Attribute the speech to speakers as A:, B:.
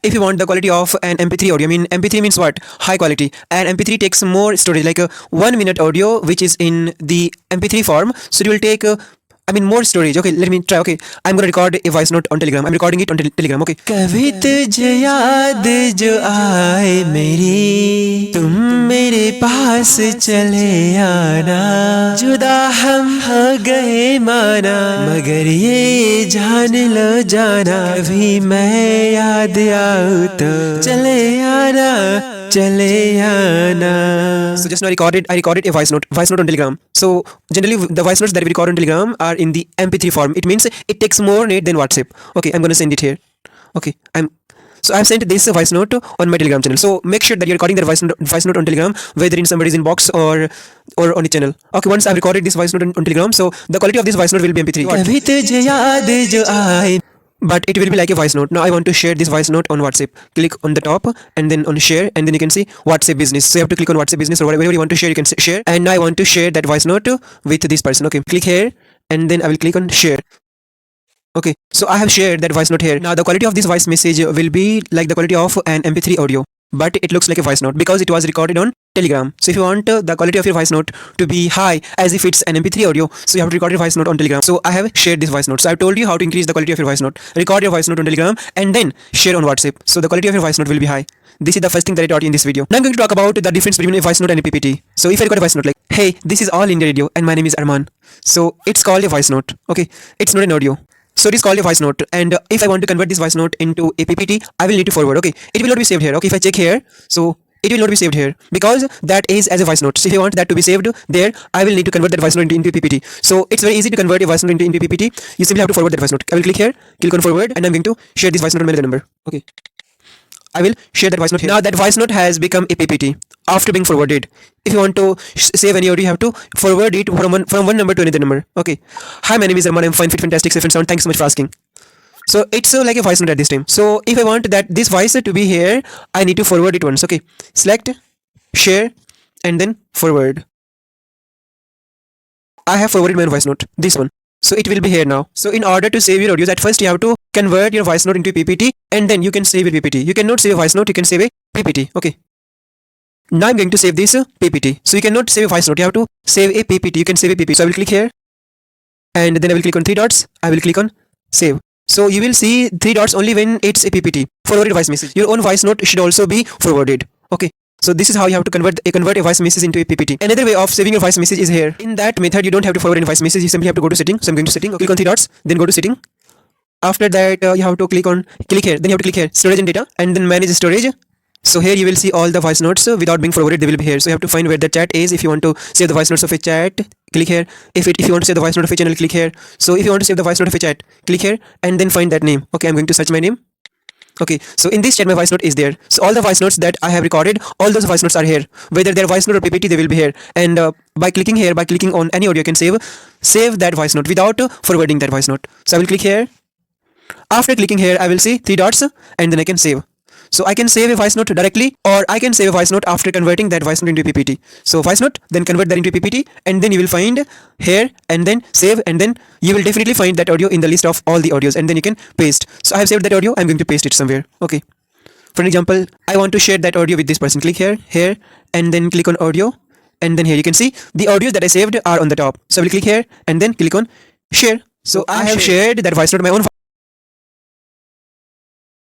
A: if you want the quality of an MP3 audio, I mean MP3 means what? High quality. And MP3 takes more storage, like a 1 minute audio which is in the MP3 form. So it will take more storage. Okay, let me try. Okay, I'm gonna record a voice note on Telegram. I'm recording it on Telegram. Okay. कभी तुझे याद जो आए मेरी, तुम मेरे पास चले आना, जुदा हम हो गए माना, मगर ये जान लो जाना, कभी मैं याद आऊँ तो चले आना, चले आना. So just now I recorded a voice note on Telegram. So generally the voice notes that we record on Telegram are in the MP3 form. It means it takes more net than WhatsApp. Okay, I'm gonna send it here. Okay, I've sent this voice note on my Telegram channel. So make sure that you're recording the voice note on Telegram, whether in somebody's inbox or on a channel. Okay, once I've recorded this voice note on Telegram, so the quality of this voice note will be MP3. But it will be like a voice note. Now I want to share this voice note on WhatsApp. Click on the top and then on share, and then you can see WhatsApp business. So you have to click on WhatsApp business, or whatever you want to share, you can share. And now I want to share that voice note with this person. Okay, click here and then I will click on share. Okay, so I have shared that voice note here. Now the quality of this voice message will be like the quality of an MP3 audio, but it looks like a voice note because it was recorded on Telegram. So if you want the quality of your voice note to be high as if it's an MP3 audio, so you have to record your voice note on Telegram. So I have shared this voice note. So I've told you how to increase the quality of your voice note. Record your voice note on Telegram and then share on WhatsApp. So the quality of your voice note will be high. This is the first thing that I taught you in this video. Now I'm going to talk about the difference between a voice note and a PPT. So if I record a voice note like, hey, this is All India Radio and my name is Arman. So it's called a voice note. Okay, it's not an audio. So it is called a voice note, and if I want to convert this voice note into a PPT, I will need to forward. Okay, it will not be saved here. Okay, if I check here, so it will not be saved here because that is as a voice note. So if you want that to be saved there, I will need to convert that voice note into a PPT. So it's very easy to convert a voice note into a PPT. You simply have to forward that voice note. I will click here, click on forward, and I'm going to share this voice note on my other number. Okay, I will share that voice note here. Now that voice note has become a PPT after being forwarded. If you want to save any audio, you have to forward it from one number to another number. Okay. Hi, my name is Arman. I'm fine, fit, fantastic, safe and sound. Thanks so much for asking. So it's like a voice note at this time. So if I want that this voice to be here, I need to forward it once. Okay. Select, share, and then forward. I have forwarded my voice note. This one. So it will be here now. So in order to save your audios, at first you have to convert your voice note into a PPT, and then you can save your PPT. You cannot save a voice note, you can save a PPT. Okay. Now I'm going to save this PPT. So you cannot save a voice note, you have to save a PPT. You can save a PPT. So I will click here and then I will click on three dots. I will click on save. So you will see three dots only when it's a PPT. Forwarded voice message. Your own voice note should also be forwarded. Okay. So this is how you have to convert a voice message into a PPT. Another way of saving your voice message is here. In that method, you don't have to forward any voice message. You simply have to go to setting. So I'm going to setting. Click on three dots. Then go to setting. After that, you have to click here. Then you have to click here. Storage and data. And then manage storage. So here you will see all the voice notes without being forwarded. They will be here. So you have to find where the chat is. If you want to save the voice notes of a chat, click here. If you want to save the voice note of a channel, click here. So if you want to save the voice note of a chat, click here and then find that name. Okay, I'm going to search my name. Okay, so in this chat my voice note is there. So all the voice notes that I have recorded, all those voice notes are here. Whether they're voice note or PPT, they will be here. And by clicking here, by clicking on any audio, you can save that voice note without forwarding that voice note. So I will click here. After clicking here, I will see three dots and then I can save. So I can save a voice note directly, or I can save a voice note after converting that voice note into a PPT. So voice note, then convert that into a PPT, and then you will find here and then save, and then you will definitely find that audio in the list of all the audios, and then you can paste. So I have saved that audio. I'm going to paste it somewhere. Okay. For example, I want to share that audio with this person. Click here, and then click on audio, and then here you can see the audios that I saved are on the top. So I will click here and then click on share. So I have shared that voice note, my own